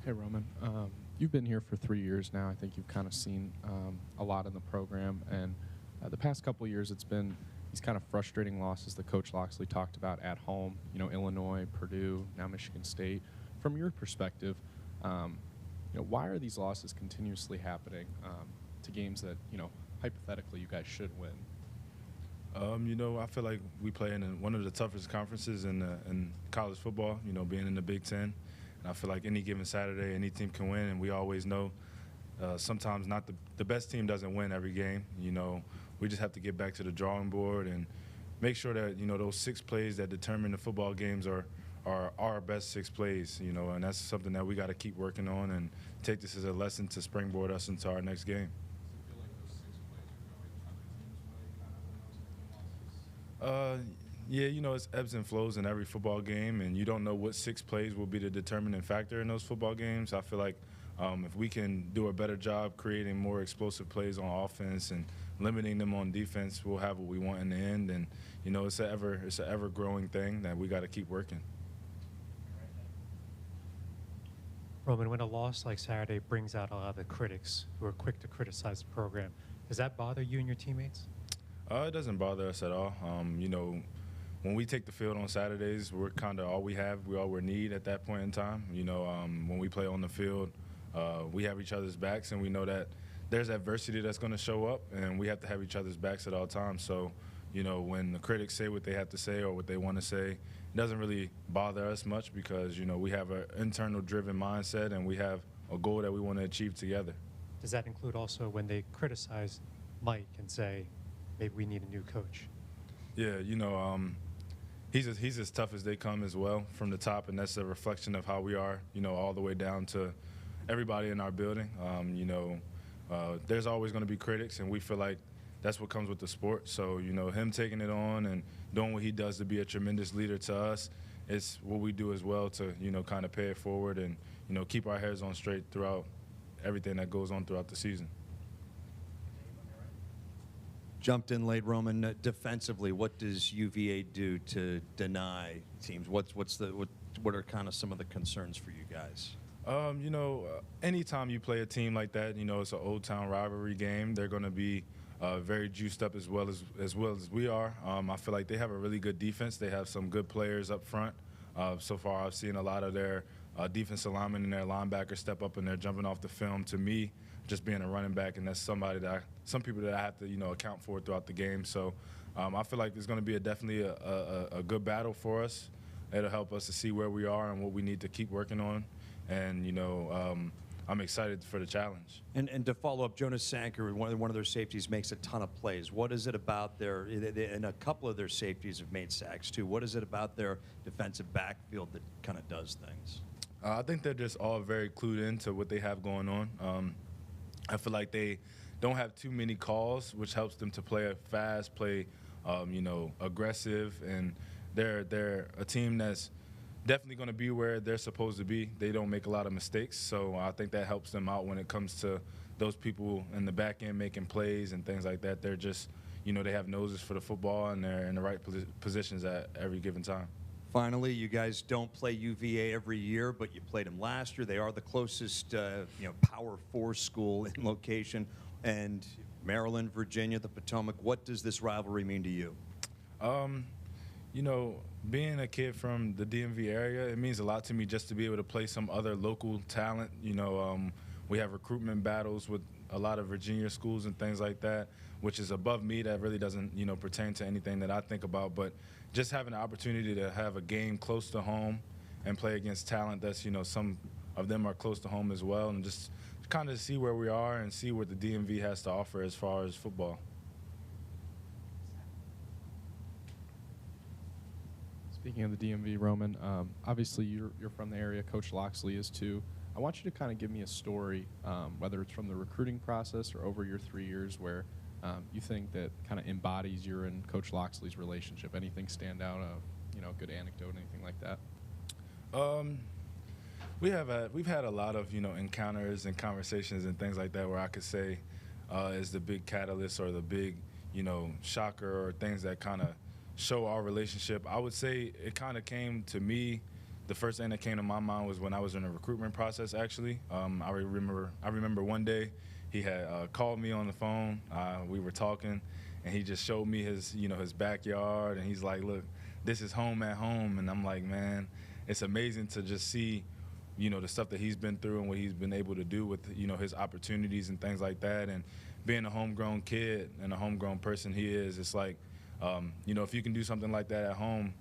Hey, Roman. You've been here for 3 years now. I think you've kind of seen a lot in the program. And the past couple of years, it's been these kind of frustrating losses that Coach Loxley talked about at home, Illinois, Purdue, now Michigan State. From your perspective, why are these losses continuously happening to games that, hypothetically you guys should win? I feel like we play in one of the toughest conferences in college football, being in the Big Ten. And I feel like any given Saturday, any team can win, and we always know sometimes not the best team doesn't win every game. We just have to get back to the drawing board and make sure that, those 6 plays that determine the football games are our best 6 plays, and that's something that we got to keep working on and take this as a lesson to springboard us into our next game. Yeah, it's ebbs and flows in every football game, and you don't know what 6 plays will be the determining factor in those football games. I feel like if we can do a better job creating more explosive plays on offense and limiting them on defense, we'll have what we want in the end. And it's an ever growing thing that we got to keep working. Roman, when a loss like Saturday brings out a lot of the critics who are quick to criticize the program, does that bother you and your teammates? It doesn't bother us at all. When we take the field on Saturdays, we're kind of all we have, all we need at that point in time. When we play on the field, we have each other's backs, and we know that there's adversity that's going to show up, and we have to have each other's backs at all times. So, when the critics say what they have to say or what they want to say, it doesn't really bother us much because, we have an internal driven mindset, and we have a goal that we want to achieve together. Does that include also when they criticize Mike and say, maybe we need a new coach? Yeah, he's as tough as they come as well from the top, and that's a reflection of how we are, all the way down to everybody in our building. There's always going to be critics, and we feel like that's what comes with the sport. So, him taking it on and doing what he does to be a tremendous leader to us, it's what we do as well to, kind of pay it forward and, keep our heads on straight throughout everything that goes on throughout the season. Jumped in late, Roman. Defensively, what does UVA do to deny teams? What are kind of some of the concerns for you guys? Anytime you play a team like that, it's an Old Town rivalry game. They're going to be very juiced up as well as we are. I feel like they have a really good defense. They have some good players up front. So far, I've seen a lot of their defensive linemen and their linebackers step up, and they're jumping off the film. To me, just being a running back, and that's some people that I have to account for throughout the game. So I feel like it's going to be definitely a good battle for us. It'll help us to see where we are and what we need to keep working on. And I'm excited for the challenge. And to follow up, Jonas Sanker, one of their safeties, makes a ton of plays. What is it about and a couple of their safeties have made sacks too. What is it about their defensive backfield that kind of does things? I think they're just all very clued into what they have going on. I feel like they don't have too many calls, which helps them to play fast, play aggressive, and they're a team that's definitely going to be where they're supposed to be. They don't make a lot of mistakes, so I think that helps them out when it comes to those people in the back end making plays and things like that. They're just, they have noses for the football, and they're in the right positions at every given time. Finally, you guys don't play UVA every year, but you played them last year. They are the closest, Power 4 school in location. And Maryland, Virginia, the Potomac, what does this rivalry mean to you? Being a kid from the DMV area, it means a lot to me just to be able to play some other local talent. We have recruitment battles with a lot of Virginia schools and things like that, which is above me. That really doesn't, pertain to anything that I think about. But just having the opportunity to have a game close to home and play against talent that's, some of them are close to home as well, and just kind of see where we are and see what the DMV has to offer as far as football. Speaking of the DMV, Roman, obviously you're from the area. Coach Loxley is too. I want you to kind of give me a story, whether it's from the recruiting process or over your 3 years, where you think that kind of embodies your and Coach Loxley's relationship. Anything stand out of, a good anecdote, anything like that? We've had a lot of encounters and conversations and things like that where I could say is the big catalyst or the big shocker or things that kind of show our relationship. I would say it kind of came to me the first thing that came to my mind was when I was in the recruitment process. Actually, I remember one day he had called me on the phone. We were talking, and he just showed me his backyard, and he's like, "Look, this is home at home." And I'm like, man, it's amazing to just see, the stuff that he's been through and what he's been able to do with, his opportunities and things like that. And being a homegrown kid and a homegrown person he is, it's like, if you can do something like that at home,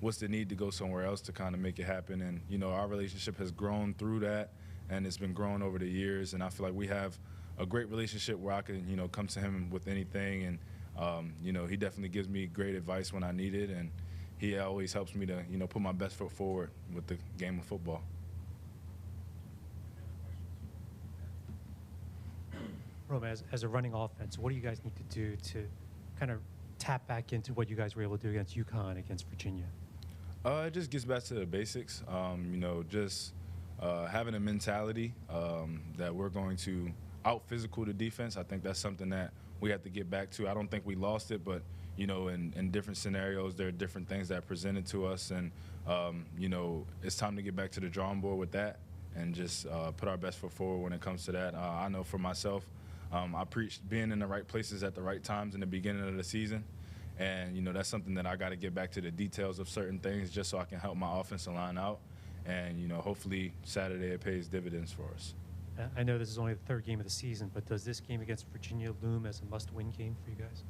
what's the need to go somewhere else to kind of make it happen? And, our relationship has grown through that, and it's been growing over the years. And I feel like we have a great relationship where I can, come to him with anything. And, he definitely gives me great advice when I need it. And he always helps me to, put my best foot forward with the game of football. Roman, as a running offense, what do you guys need to do to kind of tap back into what you guys were able to do against UConn, against Virginia? It just gets back to the basics. Just having a mentality that we're going to out-physical the defense. I think that's something that we have to get back to. I don't think we lost it, but, in different scenarios, there are different things that are presented to us. And, it's time to get back to the drawing board with that and just put our best foot forward when it comes to that. I know for myself, I preached being in the right places at the right times in the beginning of the season. And, that's something that I got to get back to the details of certain things just so I can help my offensive line out. And, hopefully Saturday it pays dividends for us. I know this is only the third game of the season, but does this game against Virginia loom as a must-win game for you guys?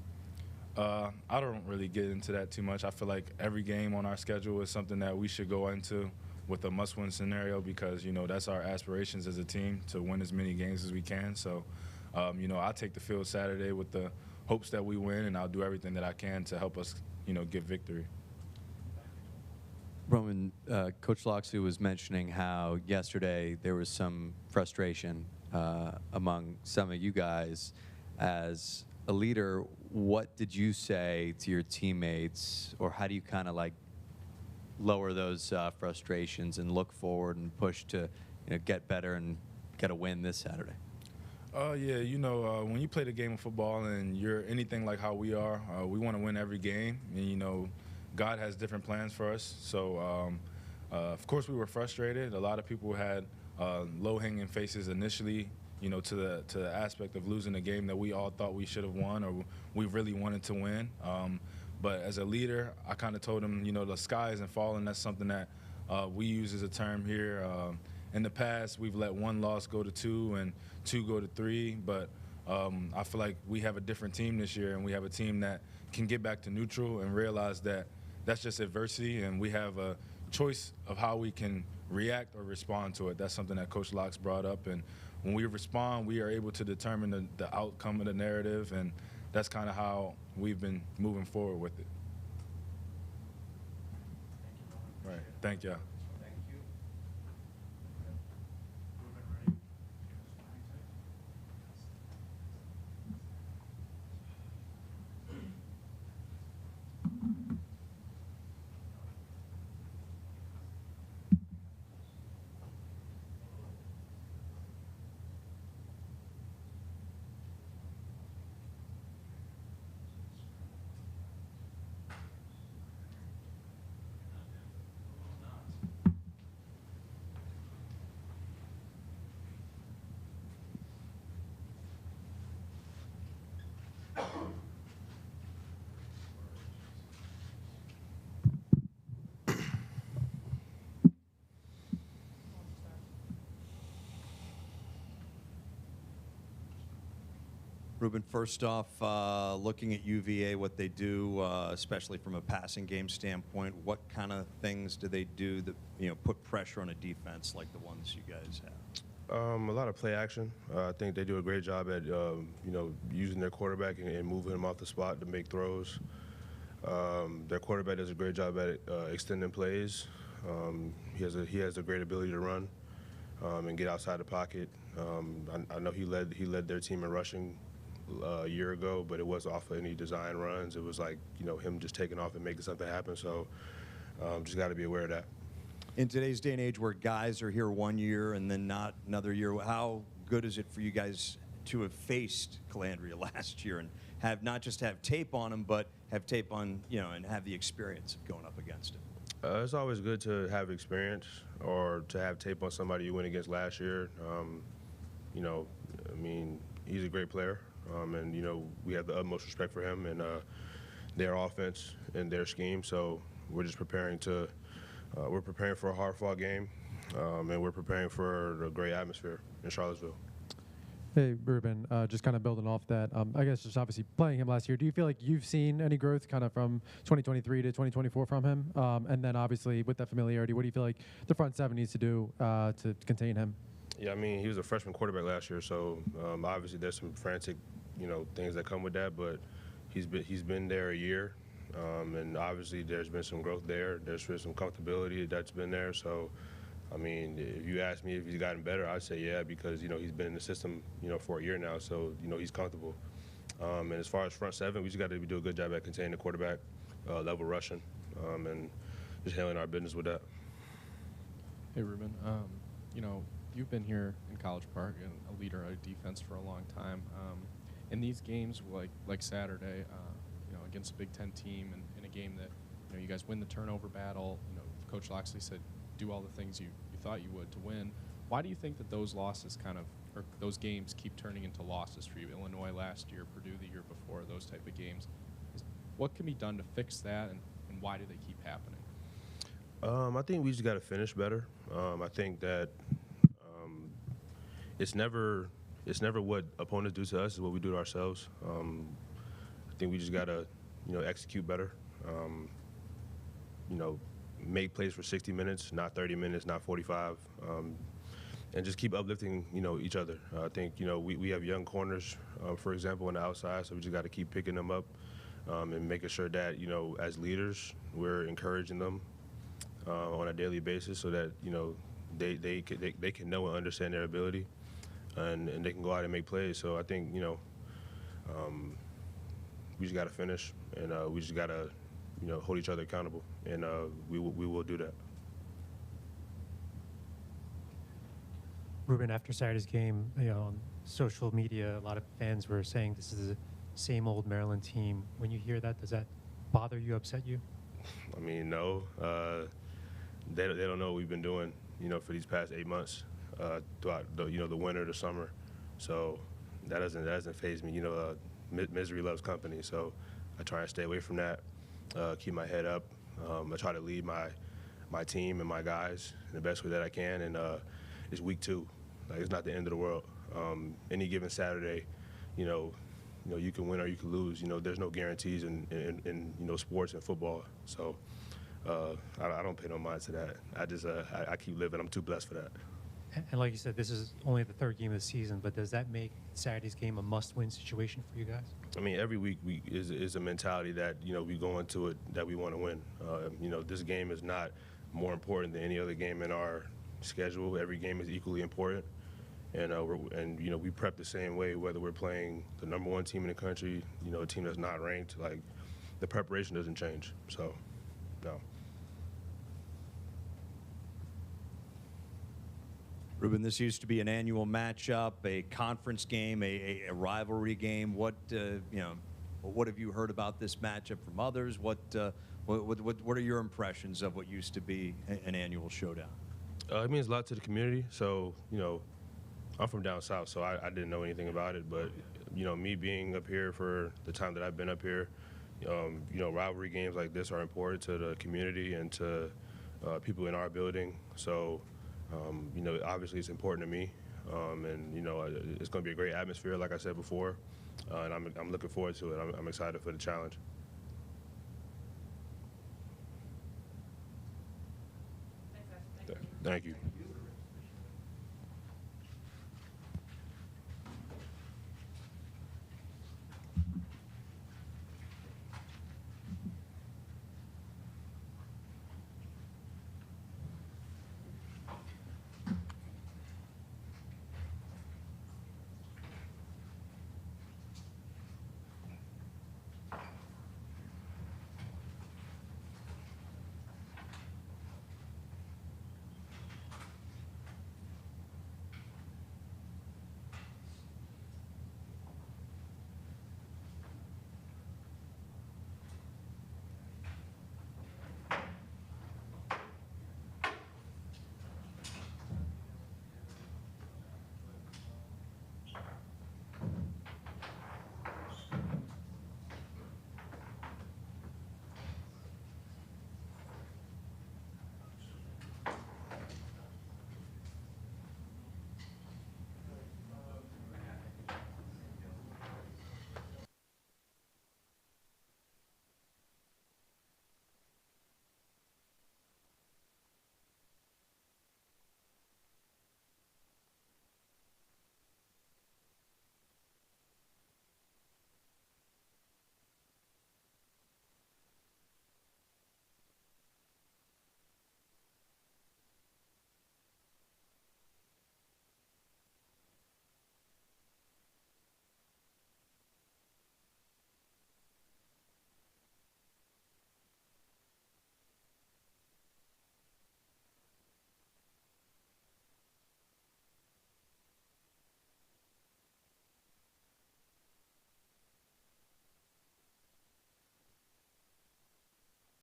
I don't really get into that too much. I feel like every game on our schedule is something that we should go into with a must-win scenario because, that's our aspirations as a team, to win as many games as we can. So, I'll take the field Saturday with the hopes that we win, and I'll do everything that I can to help us, get victory. Roman, Coach Locksley was mentioning how yesterday there was some frustration among some of you guys. As a leader, what did you say to your teammates, or how do you kind of like lower those frustrations and look forward and push to get better and get a win this Saturday? When you play the game of football and you're anything like how we are, we want to win every game. And, God has different plans for us. So, of course, we were frustrated. A lot of people had low-hanging faces initially, to the aspect of losing a game that we all thought we should have won or we really wanted to win. But as a leader, I kind of told them, the sky isn't falling. That's something that we use as a term here. In the past, we've let one loss go to 2 and 2 go to 3, but I feel like we have a different team this year, and we have a team that can get back to neutral and realize that that's just adversity, and we have a choice of how we can react or respond to it. That's something that Coach Locks brought up, and when we respond, we are able to determine the outcome of the narrative, and that's kind of how we've been moving forward with it. Right. Thank you. Ruben, first off, looking at UVA, what they do, especially from a passing game standpoint, what kind of things do they do that put pressure on a defense like the ones you guys have? A lot of play action. I think they do a great job at using their quarterback and moving him off the spot to make throws. Their quarterback does a great job at extending plays. He has a great ability to run and get outside the pocket. I know he led their team in rushing a year ago, but it wasn't off of any design runs. It was like him just taking off and making something happen. So just got to be aware of that. In today's day and age where guys are here 1 year and then not another year, how good is it for you guys to have faced Calandria last year and have not just have tape on him, but have tape on, and have the experience of going up against him? It's always good to have experience or to have tape on somebody you went against last year. You know, I mean, he's a great player, and you know we have the utmost respect for him and their offense and their scheme. So we're just preparing to we're preparing for a hard-fought game, and we're preparing for a great atmosphere in Charlottesville. Hey, Ruben, just kind of building off that, I guess just obviously playing him last year, do you feel like you've seen any growth kind of from 2023 to 2024 from him? And then obviously with that familiarity, what do you feel like the front seven needs to do to contain him? Yeah, I mean, he was a freshman quarterback last year, so obviously there's some frantic, you know, things that come with that, but he's been there a year, and obviously there's been some growth there. There's been some comfortability that's been there, so I mean, if you ask me if he's gotten better, I'd say yeah, because, you know, he's been in the system, you know, for a year now, so, you know, he's comfortable. And as far as front seven, we just got to do a good job at containing the quarterback, level rushing, and just handling our business with that. Hey, Ruben. You know, you've been here in College Park and a leader of defense for a long time. In these games, like Saturday, you know, against a Big Ten team, and in a game that, you know, you guys win the turnover battle. You know, Coach Loxley said, do all the things you thought you would to win. Why do you think that those losses or those games keep turning into losses for you? Illinois last year, Purdue the year before, those type of games. What can be done to fix that, and why do they keep happening? I think we just got to finish better. I think that it's never what opponents do to us, it's what we do to ourselves. I think we just got to, you know, execute better. You know, make plays for 60 minutes, not 30 minutes, not 45, and just keep uplifting, you know, each other. I think, you know, we have young corners, for example, on the outside, so we just got to keep picking them up and making sure that, you know, as leaders, we're encouraging them on a daily basis so that, you know, they can know and understand their ability, and they can go out and make plays. So I think, you know, we just got to finish, and we just got to, you know, hold each other accountable, and we will do that. Ruben, after Saturday's game, you know, on social media, a lot of fans were saying this is the same old Maryland team. When you hear that, does that bother you, upset you? I mean, no. They don't know what we've been doing, you know, for these past 8 months throughout the, you know, the winter, the summer. So that doesn't faze me. You know, misery loves company. So I try and stay away from that. Keep my head up. I try to lead my team and my guys in the best way that I can. And it's week 2. Like, it's not the end of the world. Any given Saturday, you know, you can win or you can lose. You know, there's no guarantees in you know, sports and football. So I don't pay no mind to that. I just I keep living. I'm too blessed for that. And like you said, this is only the 3rd game of the season, but does that make Saturday's game a must-win situation for you guys? I mean, every week is a mentality that, you know, we go into it that we want to win. You know, this game is not more important than any other game in our schedule. Every game is equally important, and you know, we prep the same way, whether we're playing the #1 team in the country, you know, a team that's not ranked. Like, the preparation doesn't change. So, no. Ruben, this used to be an annual matchup, a conference game, a rivalry game. What you know, what have you heard about this matchup from others? What are your impressions of what used to be an annual showdown? It means a lot to the community. So, you know, I'm from down south, so I didn't know anything about it. But, you know, me being up here for the time that I've been up here, you know, rivalry games like this are important to the community and to people in our building. So, you know, obviously it's important to me, and, you know, it's going to be a great atmosphere, like I said before, and I'm looking forward to it. I'm excited for the challenge. Thank you.